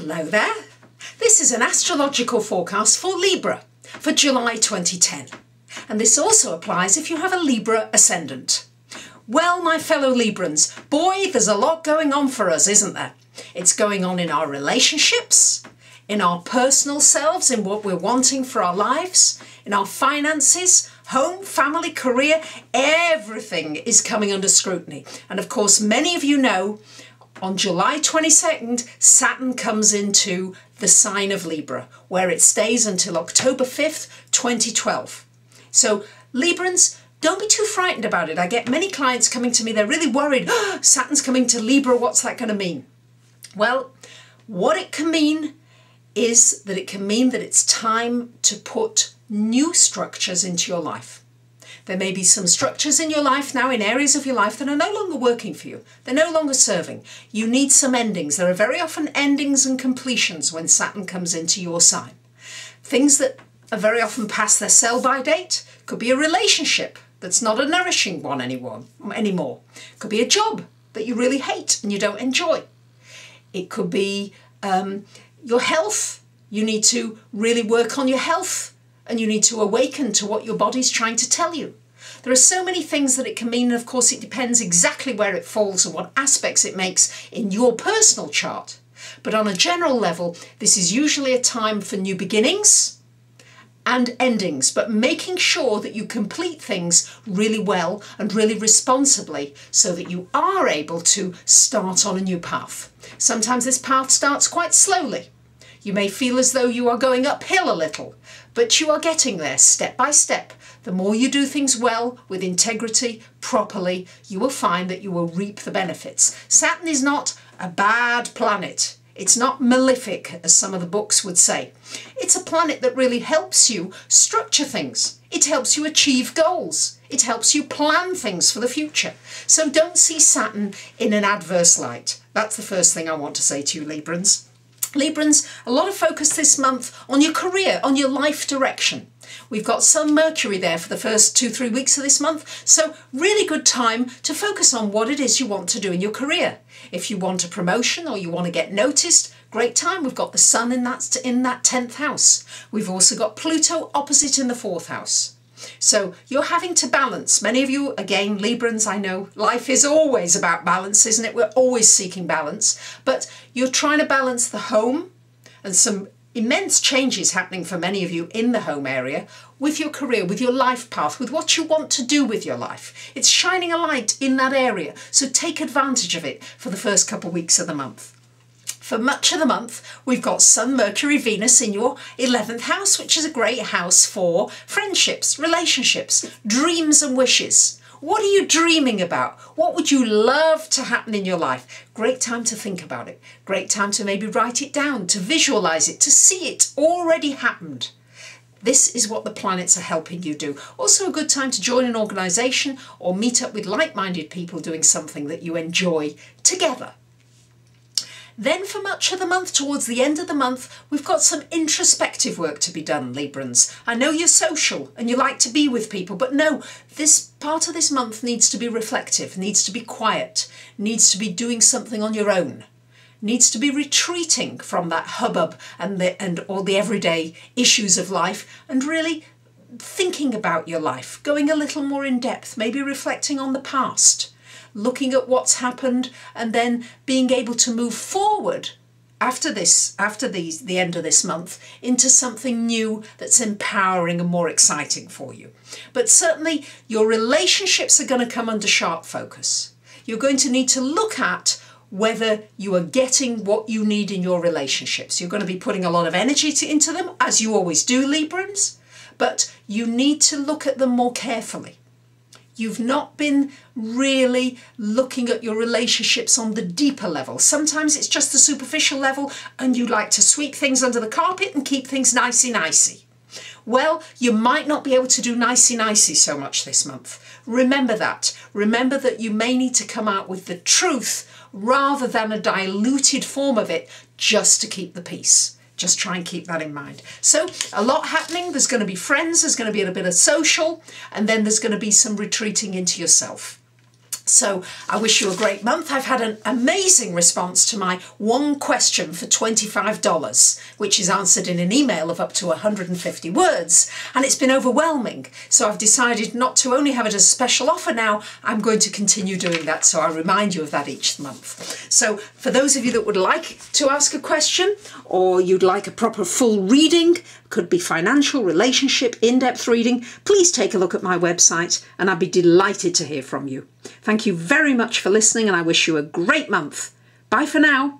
Hello there. This is an astrological forecast for Libra for July 2010. And this also applies if you have a Libra ascendant. Well, my fellow Librans, boy, there's a lot going on for us, isn't there? It's going on in our relationships, in our personal selves, in what we're wanting for our lives, in our finances, home, family, career. Everything is coming under scrutiny. And of course, many of you know, on July 22nd, Saturn comes into the sign of Libra, where it stays until October 5th, 2012. So Librans, don't be too frightened about it. I get many clients coming to me, they're really worried. Oh, Saturn's coming to Libra, what's that going to mean? Well, what it can mean is that it can mean that it's time to put new structures into your life. There may be some structures in your life now, in areas of your life that are no longer working for you. They're no longer serving. You need some endings. There are very often endings and completions when Saturn comes into your sign. Things that are very often past their sell-by date. Could be a relationship that's not a nourishing one anymore. Could be a job that you really hate and you don't enjoy. It could be your health. You need to really work on your health and you need to awaken to what your body's trying to tell you. There are so many things that it can mean, and of course it depends exactly where it falls and what aspects it makes in your personal chart. But on a general level, this is usually a time for new beginnings and endings, but making sure that you complete things really well and really responsibly so that you are able to start on a new path. Sometimes this path starts quite slowly. You may feel as though you are going uphill a little, but you are getting there step by step. The more you do things well, with integrity, properly, you will find that you will reap the benefits. Saturn is not a bad planet. It's not malefic, as some of the books would say. It's a planet that really helps you structure things. It helps you achieve goals. It helps you plan things for the future. So don't see Saturn in an adverse light. That's the first thing I want to say to you, Librans. Librans, a lot of focus this month on your career, on your life direction. We've got some Mercury there for the first 2-3 weeks of this month, so really good time to focus on what it is you want to do in your career. If you want a promotion or you want to get noticed, great time. We've got the Sun in that 10th house. We've also got Pluto opposite in the 4th house. So you're having to balance. Many of you, again, Librans, I know life is always about balance, isn't it? We're always seeking balance, but you're trying to balance the home and some immense changes happening for many of you in the home area with your career, with your life path, with what you want to do with your life. It's shining a light in that area, so take advantage of it for the first couple of weeks of the month. For much of the month, we've got Sun, Mercury, Venus in your 11th house, which is a great house for friendships, relationships, dreams and wishes. What are you dreaming about? What would you love to happen in your life? Great time to think about it. Great time to maybe write it down, to visualize it, to see it already happened. This is what the planets are helping you do. Also a good time to join an organization or meet up with like-minded people doing something that you enjoy together. Then for much of the month, towards the end of the month, we've got some introspective work to be done, Librans. I know you're social and you like to be with people, but no, this part of this month needs to be reflective, needs to be quiet, needs to be doing something on your own, needs to be retreating from that hubbub and all the everyday issues of life and really thinking about your life, going a little more in depth, maybe reflecting on the past, looking at what's happened and then being able to move forward after the end of this month into something new that's empowering and more exciting for you. But certainly your relationships are going to come under sharp focus. You're going to need to look at whether you are getting what you need in your relationships. You're going to be putting a lot of energy into them, as you always do, Librans, but you need to look at them more carefully. You've not been really looking at your relationships on the deeper level. Sometimes it's just the superficial level and you like to sweep things under the carpet and keep things nicey-nicey. Well, you might not be able to do nicey-nicey so much this month. Remember that. Remember that you may need to come out with the truth rather than a diluted form of it just to keep the peace. Just try and keep that in mind. So a lot happening. There's going to be friends, there's going to be a bit of social, and then there's going to be some retreating into yourself. So I wish you a great month. I've had an amazing response to my one question for $25, which is answered in an email of up to 150 words. And it's been overwhelming. So I've decided not to only have it as a special offer now, I'm going to continue doing that. So I remind you of that each month. So for those of you that would like to ask a question, or you'd like a proper full reading, could be financial, relationship, in-depth reading, please take a look at my website and I'd be delighted to hear from you. Thank you very much for listening and I wish you a great month. Bye for now.